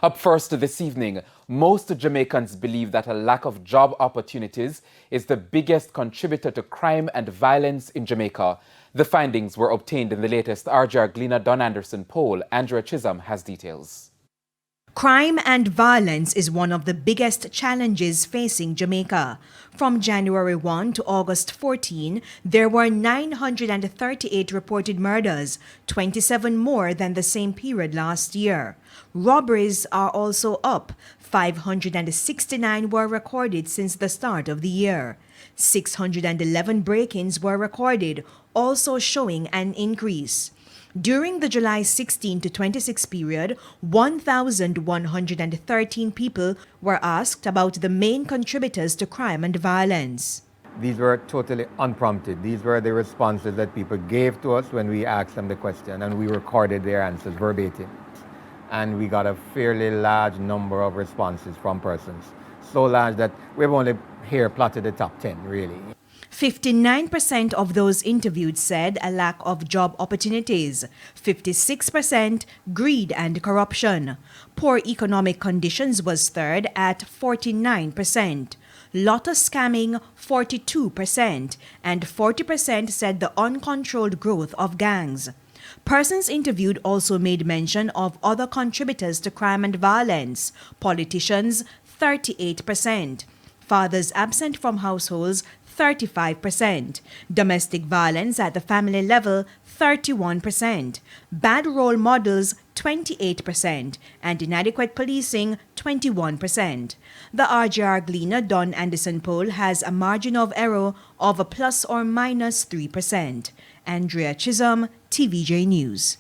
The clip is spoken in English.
Up first this evening, most Jamaicans believe that a lack of job opportunities is the biggest contributor to crime and violence in Jamaica. The findings were obtained in the latest RJR Gleaner Don Anderson poll. Andrea Chisholm has details. Crime and violence is one of the biggest challenges facing Jamaica. From January 1 to August 14, there were 938 reported murders, 27 more than the same period last year. Robberies are also up. 569 were recorded since the start of the year. 611 break-ins were recorded, also showing an increase. During the July 16 to 26 period, 1,113 people were asked about the main contributors to crime and violence. These were totally unprompted. These were the responses that people gave to us when we asked them the question, and we recorded their answers verbatim. And we got a fairly large number of responses from persons. So large that we've only here plotted the top 10, really. 59% of those interviewed said a lack of job opportunities, 56% greed and corruption. Poor economic conditions was third at 49%, lotto scamming 42%, and 40% said the uncontrolled growth of gangs. Persons interviewed also made mention of other contributors to crime and violence, politicians 38%, fathers absent from households 35%, domestic violence at the family level 31%, bad role models 28%, and inadequate policing 21%. The RJR Gleaner Don Anderson poll has a margin of error of a plus or minus 3%. Andrea Chisholm, TVJ News.